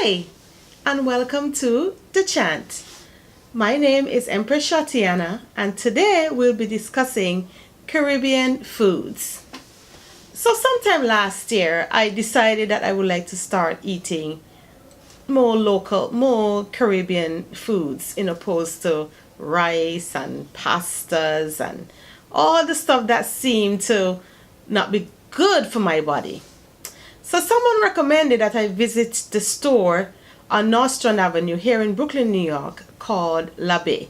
Hi, and welcome to The Chant. My name is Empress Shatiana, and today we'll be discussing Caribbean foods. So, sometime last year, I decided that I would like to start eating more Caribbean foods in opposed to rice and pastas and all the stuff that seemed to not be good for my body. So someone recommended that I visit the store on Nostrand Avenue here in Brooklyn, New York called La Baie.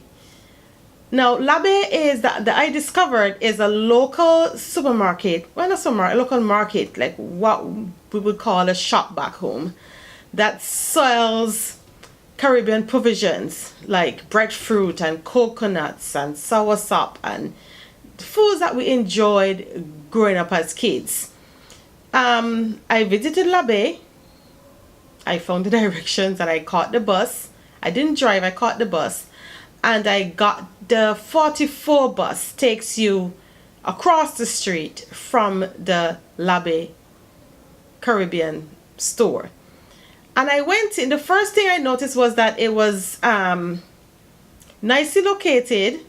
Now, La Baie is that I discovered is a local supermarket, well, not supermarket, a local market, like what we would call a shop back home, that sells Caribbean provisions like breadfruit and coconuts and soursop and foods that we enjoyed growing up as kids. I visited La Baie. I found the directions and I caught the bus. I didn't drive, I caught the bus. And I got the 44 bus, takes you across the street from the La Baie Caribbean store. And I went in, the first thing I noticed was that it was nicely located.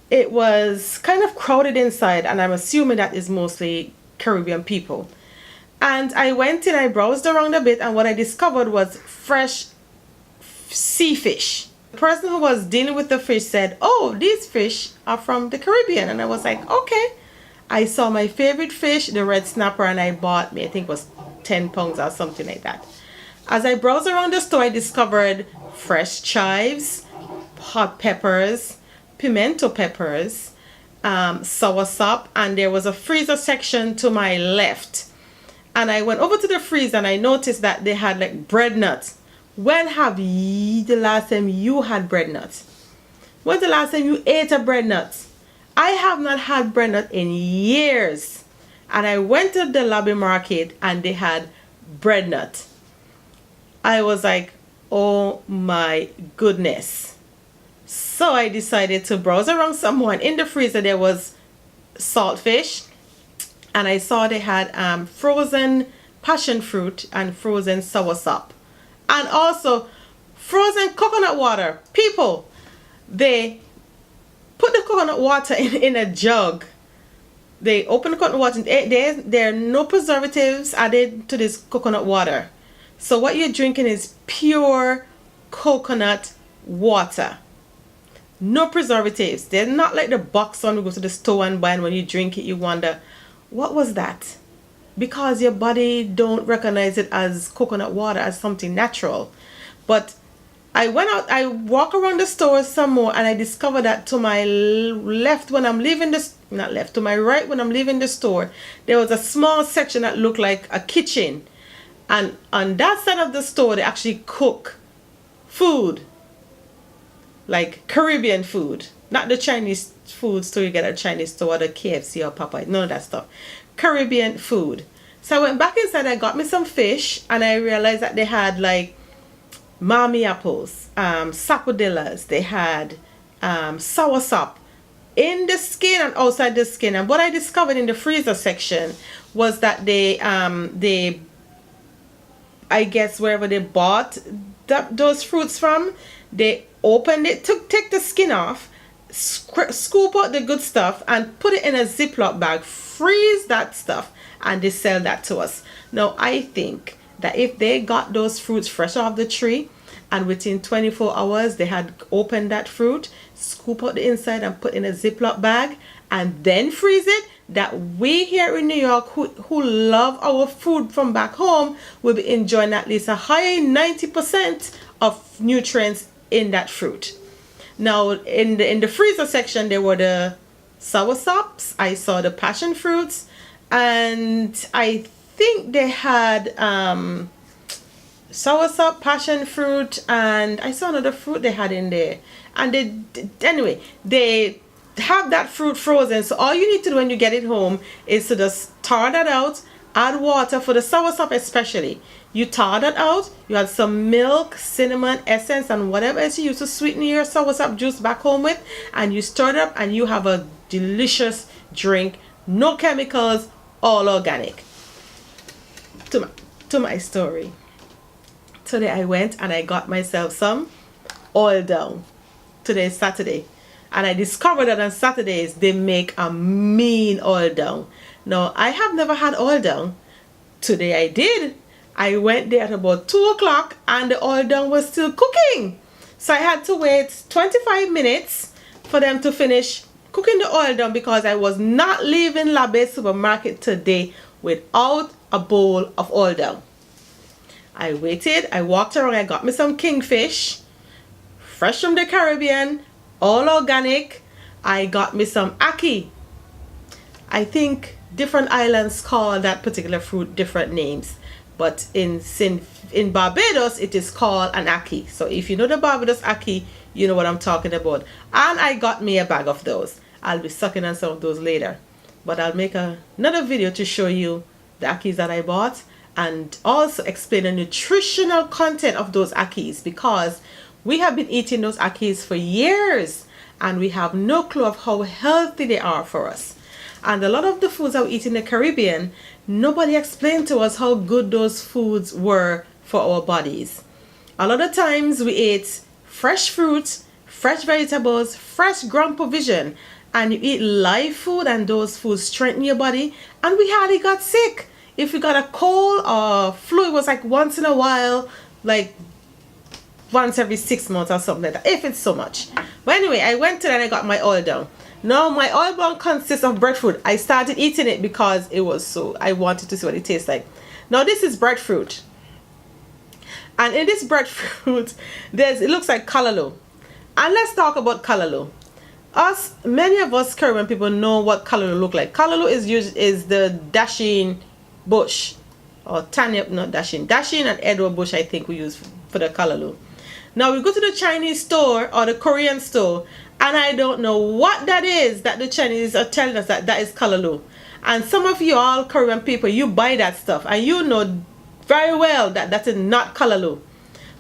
It was kind of crowded inside, and I'm assuming that is mostly Caribbean people. And I went in, I browsed around a bit, and what I discovered was fresh sea fish. The person who was dealing with the fish said, "Oh, these fish are from the Caribbean." And I was like, okay. I saw my favorite fish, the red snapper, and I bought me, I think it was 10 pounds or something like that. As I browsed around the store, I discovered fresh chives, hot peppers, pimento peppers, soursop, and there was a freezer section to my left. And I went over to the freezer and I noticed that they had like bread nuts. When have you the last time you had bread nuts? When's the last time you ate a bread nut? I have not had bread nut in years. And I went to the La Baie market and they had bread nut. I was like, oh my goodness. So I decided to browse around some more. And in the freezer there was saltfish. And I saw they had frozen passion fruit and frozen soursop. And also frozen coconut water. People, they put the coconut water in a jug. They open the coconut water. There are no preservatives added to this coconut water. So what you're drinking is pure coconut water. No preservatives. They're not like the box one we go to the store and buy, and when you drink it you wonder, what was that? Because your body don't recognize it as coconut water, as something natural. But I went out, I walk around the store some more, and I discovered that to my left when I'm leaving this, not left, to my right when I'm leaving the store, there was a small section that looked like a kitchen. And on that side of the store, they actually cook food, like Caribbean food. Not the Chinese food store you get at a Chinese store, or the KFC or Popeye, none of that stuff. Caribbean food. So I went back inside, I got me some fish, and I realized that they had like Mami apples, sapodillas, they had soursop in the skin and outside the skin. And what I discovered in the freezer section was that they I guess wherever they bought those fruits from, they opened it, take the skin off, scoop out the good stuff and put it in a Ziploc bag, freeze that stuff, and they sell that to us. Now I think that if they got those fruits fresh off the tree and within 24 hours they had opened that fruit, scoop out the inside and put in a Ziploc bag and then freeze it, that we here in New York who love our food from back home will be enjoying at least a high 90% of nutrients in that fruit. Now in the freezer section there were the soursops, I saw the passion fruits, and I think they had soursop, passion fruit, and I saw another fruit they had in there. And they have that fruit frozen. So all you need to do when you get it home is to just tar that out, add water for the soursop especially. You tar that out, you add some milk, cinnamon essence, and whatever else you use to sweeten your soursop juice back home with, and you stir it up and you have a delicious drink. No chemicals, all organic. To my story. Today I went and I got myself some oil down. Today is Saturday. And I discovered that on Saturdays they make a mean oil down. Now, I have never had oil down. Today I did. I went there at about 2 o'clock and the oil down was still cooking. So I had to wait 25 minutes for them to finish cooking the oil down because I was not leaving Labe supermarket today without a bowl of oil down. I waited, I walked around, I got me some kingfish, fresh from the Caribbean, all organic. I got me some ackee. I think different islands call that particular fruit different names. But in Barbados, it is called an ackee. So if you know the Barbados ackee, you know what I'm talking about. And I got me a bag of those. I'll be sucking on some of those later. But I'll make another video to show you the ackees that I bought and also explain the nutritional content of those ackees, because we have been eating those ackees for years and we have no clue of how healthy they are for us. And a lot of the foods that we eat in the Caribbean, nobody explained to us how good those foods were for our bodies. A lot of times we ate fresh fruit, fresh vegetables, fresh ground provision, and you eat live food and those foods strengthen your body, and we hardly got sick. If we got a cold or flu, it was like once in a while, like once every 6 months or something like that, if it's so much. But anyway, I went to and I got my oil down. Now my oil down consists of breadfruit. I started eating it because it was so, I wanted to see what it tastes like. Now this is breadfruit. And in this breadfruit, it looks like callaloo. And let's talk about callaloo. Many of us Caribbean people know what callaloo look like. Callaloo is the dasheen bush, or Tanya, not dasheen and Edward bush, I think we use for the callaloo. Now we go to the Chinese store or the Korean store, and I don't know what that is that the Chinese are telling us that is callaloo. And some of you all Korean people, you buy that stuff and you know very well that that is not callaloo.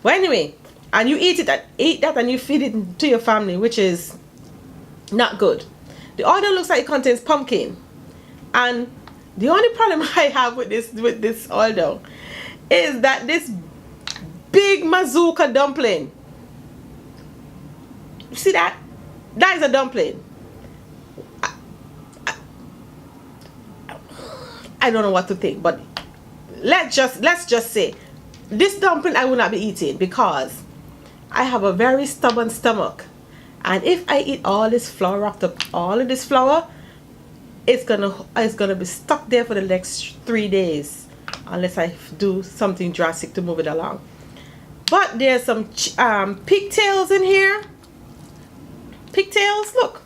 But anyway, and you eat that and you feed it to your family, which is not good. The oil looks like it contains pumpkin, and the only problem I have with this oil dough is that this big mazooka dumpling, you see that? That is a dumpling. I don't know what to think, but let's just say this dumpling I will not be eating because I have a very stubborn stomach, and if I eat all this flour, wrapped up all of this flour, it's gonna be stuck there for the next 3 days unless I do something drastic to move it along. But there's some pigtails in here. Pigtails, look,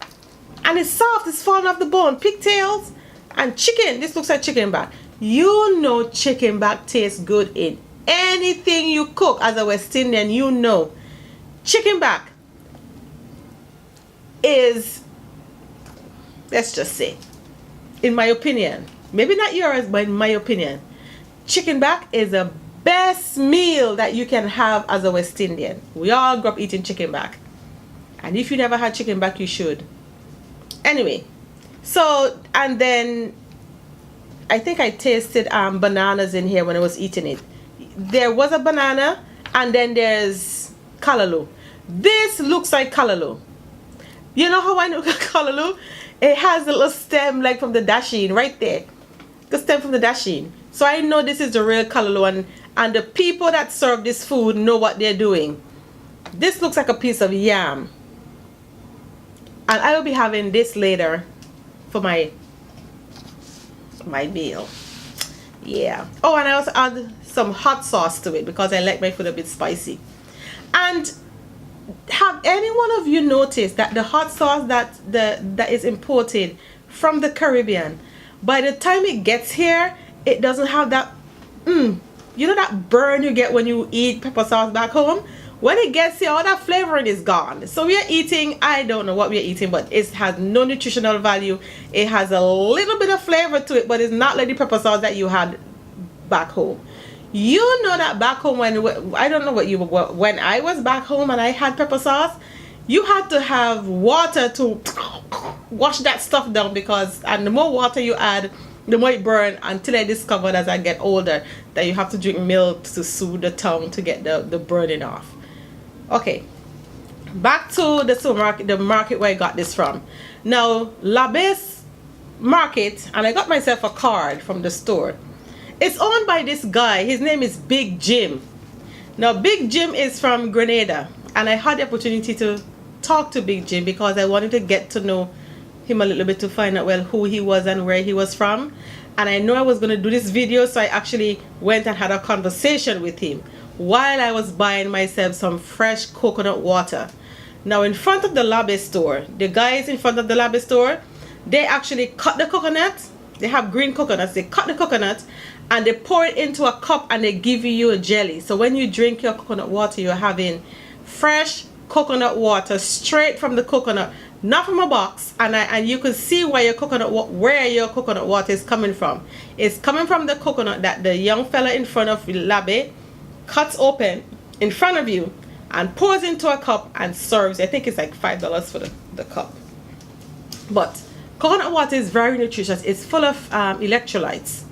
and it's soft, it's falling off the bone. Pigtails and chicken. This looks like chicken back. You know chicken back tastes good in anything you cook. As a West Indian, you know chicken back is, let's just say, in my opinion, maybe not yours, but in my opinion, chicken back is the best meal that you can have as a West Indian. We all grew up eating chicken back, and if you never had chicken back, you should. Anyway, so, and then I think I tasted bananas in here when I was eating it. There was a banana, and then there's callaloo. This looks like callaloo. You know how I know callaloo? It has a little stem like from the dasheen right there. The stem from the dasheen. So I know this is the real callaloo, and the people that serve this food know what they're doing. This looks like a piece of yam. And I will be having this later for my meal. Yeah. Oh, and I also add some hot sauce to it because I like my food a bit spicy. And have any one of you noticed that the hot sauce that is imported from the Caribbean, by the time it gets here, it doesn't have that you know that burn you get when you eat pepper sauce back home? When it gets here, all that flavoring is gone. So we are eating, I don't know what we are eating, but it has no nutritional value. It has a little bit of flavor to it, but it's not like the pepper sauce that you had back home. You know that back home, when I don't know what you were, when I was back home and I had pepper sauce, you had to have water to wash that stuff down, because and the more water you add, the more it burn, until I discovered as I get older that you have to drink milk to soothe the tongue to get the burning off. Okay, back to the supermarket, the market where I got this from. Now, Labis Market, and I got myself a card from the store. It's owned by this guy. His name is Big Jim. Now, Big Jim is from Grenada, and I had the opportunity to talk to Big Jim because I wanted to get to know him a little bit, to find out, well, who he was and where he was from. And I know I was going to do this video, so I actually went and had a conversation with him while I was buying myself some fresh coconut water. Now, in front of the Labis store, the guys in front of the Labis store, they actually cut the coconut. They have green coconuts. They cut the coconut and they pour it into a cup and they give you a jelly. So when you drink your coconut water, you're having fresh coconut water straight from the coconut, not from a box. And you can see where your coconut water is coming from. It's coming from the coconut that the young fella in front of Labe cuts open in front of you and pours into a cup and serves. I think it's like $5 for the cup. But coconut water is very nutritious. It's full of electrolytes,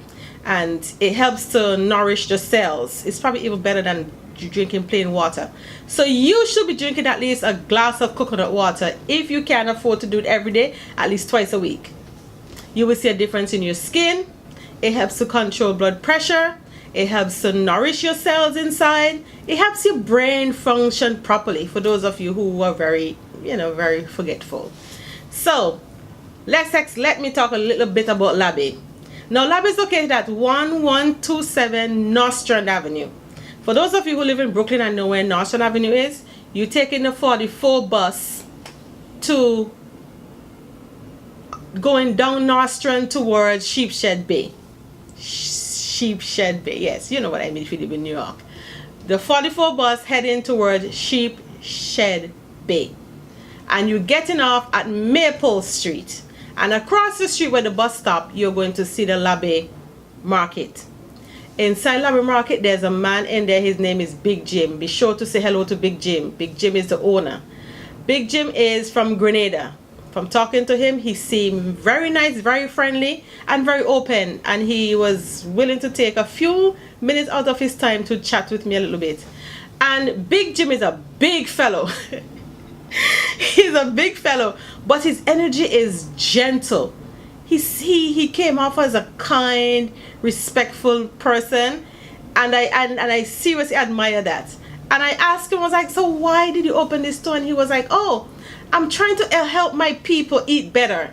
and it helps to nourish the cells. It's probably even better than drinking plain water. So you should be drinking at least a glass of coconut water if you can afford to do it every day, at least twice a week. You will see a difference in your skin. It helps to control blood pressure. It helps to nourish your cells inside. It helps your brain function properly, for those of you who are very forgetful. So let me talk a little bit about Labe. Now, Labe is located at 1127 North Strand Avenue. For those of you who live in Brooklyn and know where North Strand Avenue is, you take in the 44 bus to going down North Strand towards Sheepshed Bay. Sheepshed Bay, yes, you know what I mean if you live in New York. The 44 bus heading towards Sheepshed Bay. And you're getting off at Maple Street. And across the street where the bus stop, you're going to see the Labe Market. Inside Labe Market, there's a man in there. His name is Big Jim. Be sure to say hello to Big Jim. Big Jim is the owner. Big Jim is from Grenada. From talking to him, he seemed very nice, very friendly, and very open. And he was willing to take a few minutes out of his time to chat with me a little bit. And Big Jim is a big fellow. He's a big fellow, but his energy is gentle. He came off as a kind, respectful person, and I seriously admire that. And I asked him, I was like, so why did you open this store? And he was like, oh, I'm trying to help my people eat better.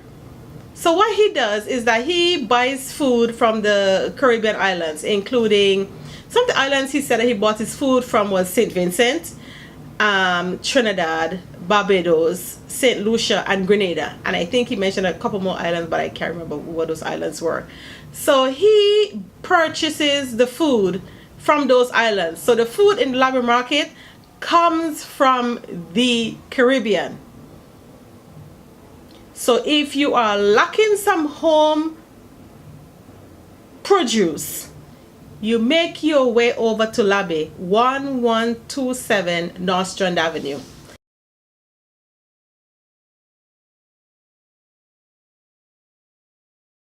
So what he does is that he buys food from the Caribbean islands, including some of the islands he said that he bought his food from was St. Vincent, Trinidad, Barbados, St. Lucia, and Grenada. And I think he mentioned a couple more islands, but I can't remember what those islands were. So he purchases the food from those islands. So the food in the Labe Market comes from the Caribbean. So if you are lacking some home produce, you make your way over to Labe, 1127 North Strand Avenue.